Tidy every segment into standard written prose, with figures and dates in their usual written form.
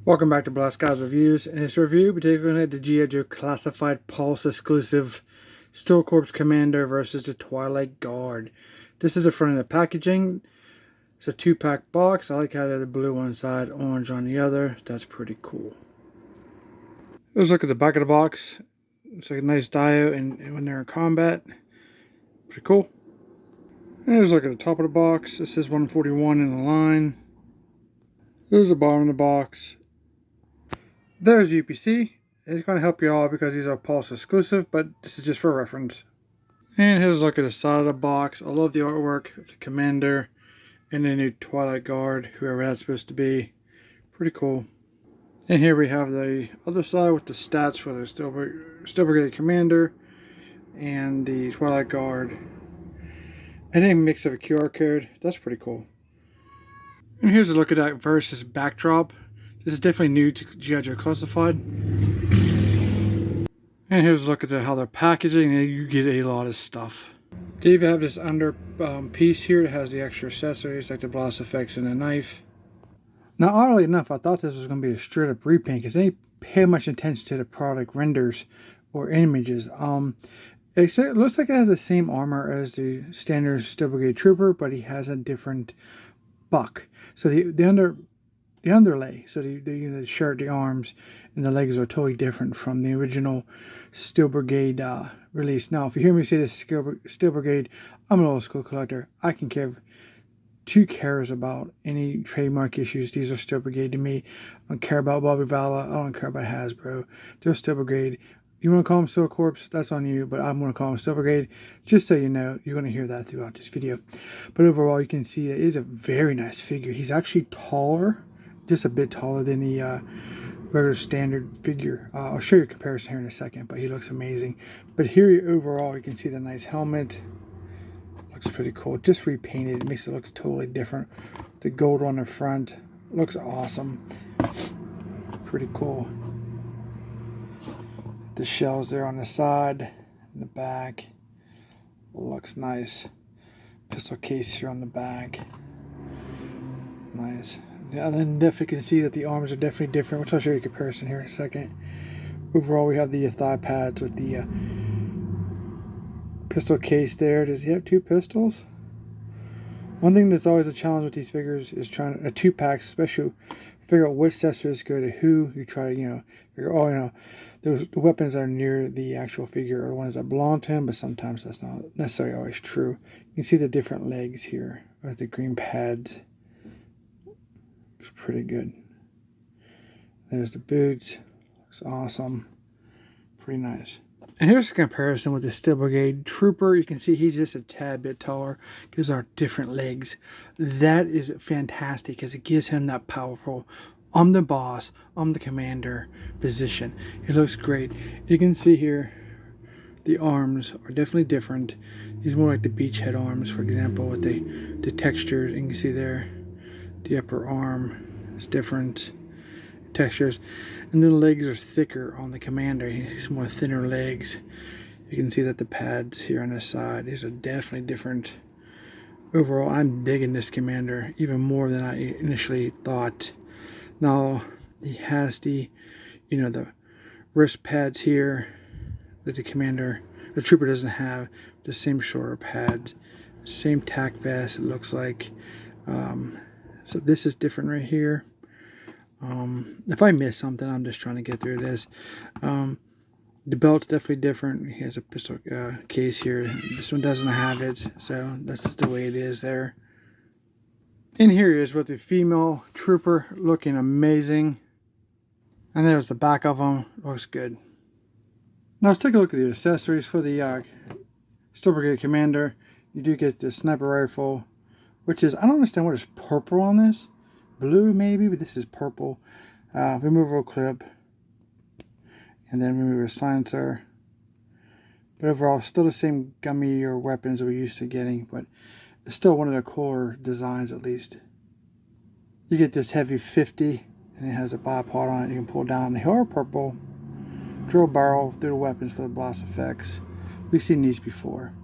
Welcome back to Blast Guys Reviews. In this review, we're taking a look at the G.I.JOE Classified Pulse exclusive Steel Corps Commander versus the Twilight Guard. This is the front of the packaging. It's a 2-pack box. I like how they have the blue on one side, orange on the other. That's pretty cool. Let's look at the back of the box. It's like a nice diode and when they're in combat. Pretty cool. And let's look at the top of the box. This says 141 in the line. There's the bottom of the box. There's UPC. It's going to help you all because these are Pulse exclusive, but this is just for reference. And here's a look at the side of the box. I love the artwork of the Commander and the new Twilight Guard, whoever that's supposed to be. Pretty cool. And here we have the other side with the stats for the Steel Brigade Commander and the Twilight Guard. And a mix of a QR code. That's pretty cool. And here's a look at that versus backdrop. This is definitely new to G.I.JOE Classified. And here's a look at how they're packaging, and you get a lot of stuff. They even have this under piece here that has the extra accessories like the blast effects and the knife. Now, oddly enough, I thought this was going to be a straight up repaint because they didn't pay much attention to the product renders or images. It looks like it has the same armor as the standard Steel Brigade Trooper, but he has a different buck. So the underlay, so the shirt, the arms, and the legs are totally different from the original Steel Brigade release. Now, if you hear me say this Steel Brigade, I'm an old school collector. I can give two cares about any trademark issues. These are Steel Brigade to me. I don't care about Bobby Vala. I don't care about Hasbro. They're Steel Brigade. You want to call them Steel Corps? That's on you, but I'm going to call them Steel Brigade. Just so you know, you're going to hear that throughout this video. But overall, you can see it is a very nice figure. He's actually taller, just a bit taller than the regular standard figure. I'll show you a comparison here in a second, but he looks amazing. But here, overall, you can see the nice helmet. Looks pretty cool. Just repainted. It makes it look totally different. The gold on the front looks awesome. Pretty cool. The shells there on the side, in the back, looks nice. Pistol case here on the back, nice. Yeah, and then definitely can see that the arms are definitely different, which I'll show you a comparison here in a second. Overall, we have the thigh pads with the pistol case there. Does he have two pistols? One thing that's always a challenge with these figures is trying a 2-pack, especially figure out which accessories go to who. You try to, figure, the weapons that are near the actual figure are the ones that belong to him, but sometimes that's not necessarily always true. You can see the different legs here with the green pads. It's pretty good. There's the boots. Looks awesome. Pretty nice. And here's a comparison with the Steel Brigade Trooper. You can see he's just a tad bit taller because our different legs. That is fantastic because it gives him that powerful, I'm the boss, I'm the commander position. It looks great. You can see here the arms are definitely different. These more like the beachhead arms, for example, with the textures. You can see there the upper arm is different textures, and the legs are thicker on the commander. He's more thinner legs. You can see that the pads here on the side, these are definitely different. Overall, I'm digging this commander even more than I initially thought. Now he has the the wrist pads here that the trooper doesn't have. The same shoulder pads, same tack vest, it looks like. So this is different right here. If I miss something, I'm just trying to get through this. The belt's definitely different. He has a pistol case here. This one doesn't have it, so that's just the way it is there. And here he is with the female trooper, looking amazing. And there's the back of him. Looks good. Now let's take a look at the accessories for the Steel Brigade Commander. You do get the sniper rifle, which is, I don't understand what is purple on this. Blue maybe, but this is purple. Removable clip, and then remover silencer. But overall, still the same gummy or weapons we're used to getting, but it's still one of the cooler designs at least. You get this heavy 50, and it has a bipod on it. You can pull down. They are purple. Drill barrel through the weapons for the blast effects. We've seen these before.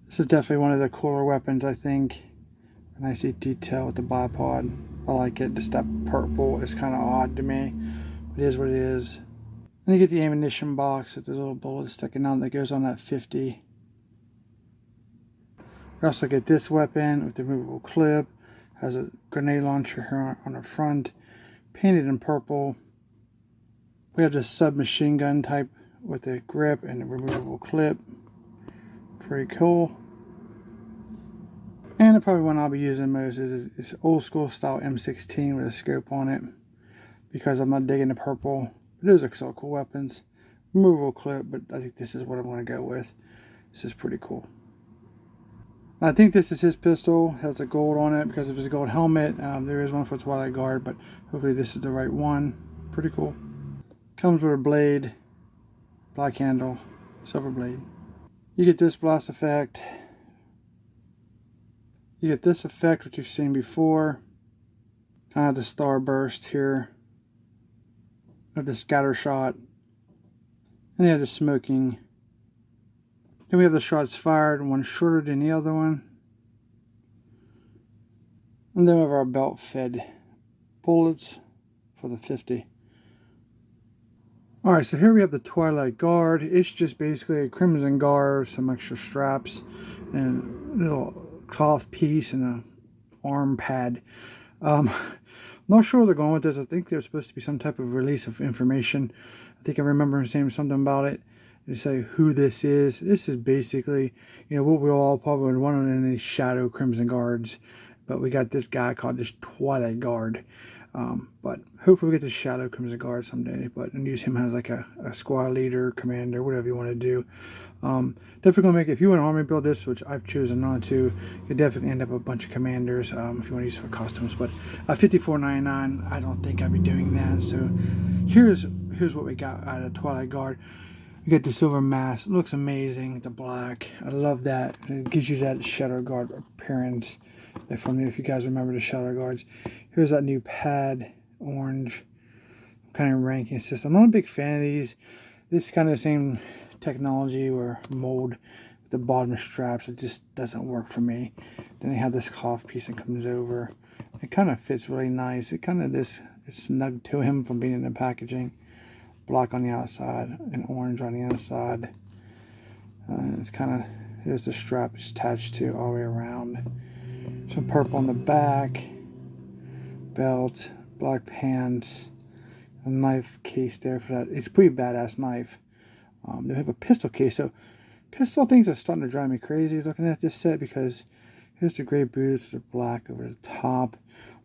This is definitely one of the cooler weapons, I think. A nice detail with the bipod. I like it. Just that purple is kind of odd to me. It is what it is. And you get the ammunition box with the little bullet sticking out that goes on that 50. We also get this weapon with the removable clip. Has a grenade launcher here on the front, painted in purple. We have the submachine gun type with the grip and the removable clip. Pretty cool. And the probably one I'll be using most is this old school style M16 with a scope on it, because I'm not digging the purple. But those are still cool weapons. Removable clip, but I think this is what I'm going to go with. This is pretty cool. I think this is his pistol. It has a gold on it because of his gold helmet. There is one for Twilight Guard, but hopefully this is the right one. Pretty cool. Comes with a blade, black handle, silver blade. You get this blast effect. You get this effect, which you've seen before. Kind of the starburst here. Of the scatter shot. And you have the smoking. Then we have the shots fired, one shorter than the other one. And then we have our belt fed bullets for the 50. Alright, so here we have the Twilight Guard. It's just basically a Crimson Guard, some extra straps, and a little cloth piece and an arm pad. Not sure where they're going with this. I think there's supposed to be some type of release of information. I think I remember him saying something about it. To say who this is. This is basically, what we all probably would want in these shadow Crimson Guards. But we got this guy called this Twilight Guard. But hopefully we get the shadow Crimson Guard someday. But and use him as like a squad leader, commander, whatever you want to do. Definitely gonna make it. If you want an army build this, which I've chosen not to, you definitely end up with a bunch of commanders. If you want to use it for costumes. But $54.99, I don't think I'll be doing that. So here's what we got out of Twilight Guard. You get the silver mask. It looks amazing. The black. I love that. It gives you that Shadow Guard appearance. If you guys remember the Shadow Guards. Here's that new pad. Orange. Kind of ranking system. I'm not a big fan of these. This is kind of the same technology or mold with the bottom straps. It just doesn't work for me. Then they have this cloth piece that comes over. It kind of fits really nice. It's snug to him from being in the packaging. Black on the outside and orange on the inside. It's kind of, here's the strap it's attached to all the way around. Some purple on the back. Belt, black pants, a knife case there for that. It's a pretty badass knife. They have a pistol case. So pistol things are starting to drive me crazy looking at this set, because here's the gray boots, the black over the top.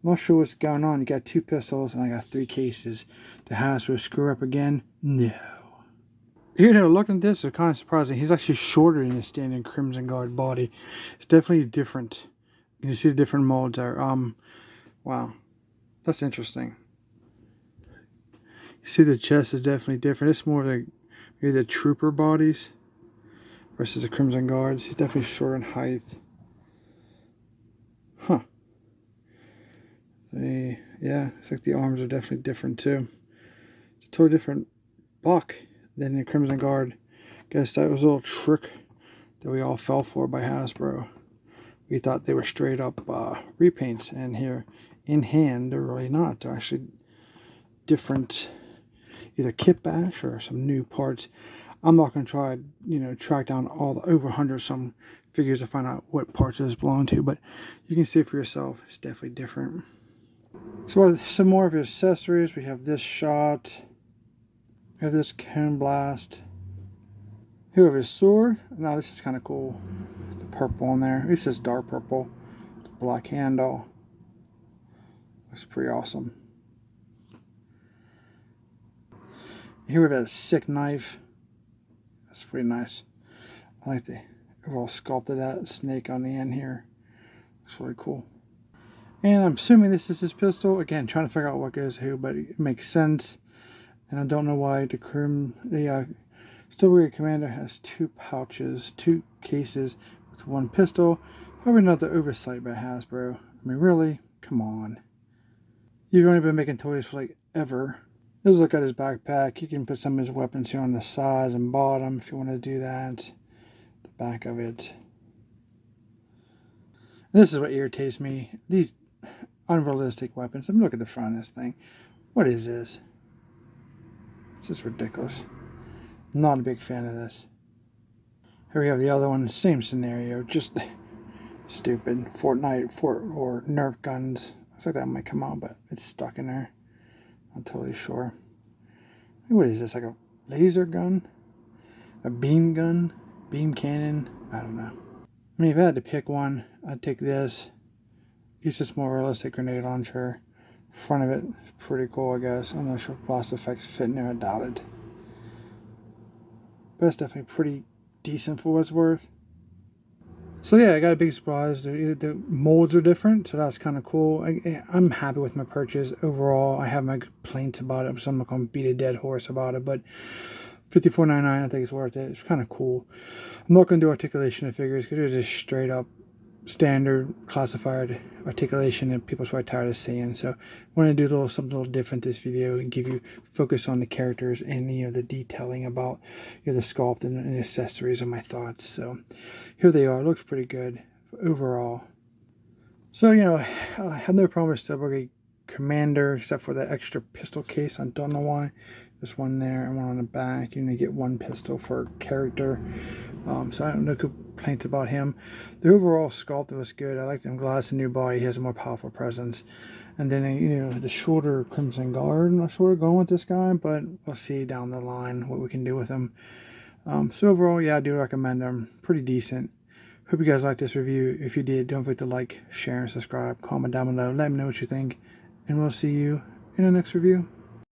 I'm not sure what's going on. You got 2 pistols and I got 3 cases. The house will screw up again? No. Looking at this, it's kind of surprising. He's actually shorter than the standard Crimson Guard body. It's definitely different. You can see the different molds there. Wow. That's interesting. You see the chest is definitely different. It's more like maybe the trooper bodies versus the Crimson Guards. He's definitely shorter in height. Huh. Yeah, it's like the arms are definitely different too. It's a totally different buck than the Crimson Guard. Guess that was a little trick that we all fell for by Hasbro. We thought they were straight up repaints, and here in hand they're really not. They're actually different, either kit bash or some new parts. I'm not going to try, track down all the over 100 some figures to find out what parts this belong to, but you can see for yourself. It's definitely different. So some more of his accessories. We have this shot. We have this cone blast. Here we have his sword. Now this is kind of cool. The purple on there. This is dark purple. The black handle. Looks pretty awesome. Here we have a sick knife. That's pretty nice. I like the overall sculpt of that snake on the end here. Looks really cool. And I'm assuming this is his pistol. Again, trying to figure out what goes who, but it makes sense. And I don't know why the Still Brigade Commander has 2 pouches, 2 cases with 1 pistol. Probably not the oversight by Hasbro. I mean, really? Come on. You've only been making toys for like ever. Let's look at his backpack. You can put some of his weapons here on the sides and bottom if you want to do that. The back of it. This is what irritates me. unrealistic weapons. I mean, look at the front of this thing. What is this? This is ridiculous. Not a big fan of this. Here we have the other one, same scenario, just stupid. Fortnite or Nerf guns. Looks like that might come out, but it's stuck in there. I'm totally sure. What is this, like a laser gun? A beam gun? Beam cannon? I don't know. I mean, if I had to pick one, I'd take this. It's just more realistic grenade launcher. Front of it is pretty cool, I guess. I'm not sure if blast effects fit in there, I doubt it. But it's definitely pretty decent for what it's worth. So yeah, I got a big surprise. The molds are different, so that's kind of cool. I'm happy with my purchase overall. I have my complaints about it, so I'm not going to beat a dead horse about it, but $54.99, I think it's worth it. It's kind of cool. I'm not going to do articulation of figures because they're just straight up standard classified articulation that people's probably tired of seeing. So I want to do something a little different this video and give you focus on the characters and the detailing about the sculpt and accessories and my thoughts. So here they are. It looks pretty good overall. So I have no problem with the Brigade Commander except for the extra pistol case. I don't know why. There's one there and one on the back. You get one pistol per character. So I don't know complaints about him. The overall sculpt was good. I like him. I'm glad it's a new body. He has a more powerful presence. And then, the shorter Crimson Guard. I'm not sure where we're going with this guy, but we'll see down the line what we can do with him. So overall, yeah, I do recommend him. Pretty decent. Hope you guys liked this review. If you did, don't forget to like, share, and subscribe. Comment down below. Let me know what you think. And we'll see you in the next review.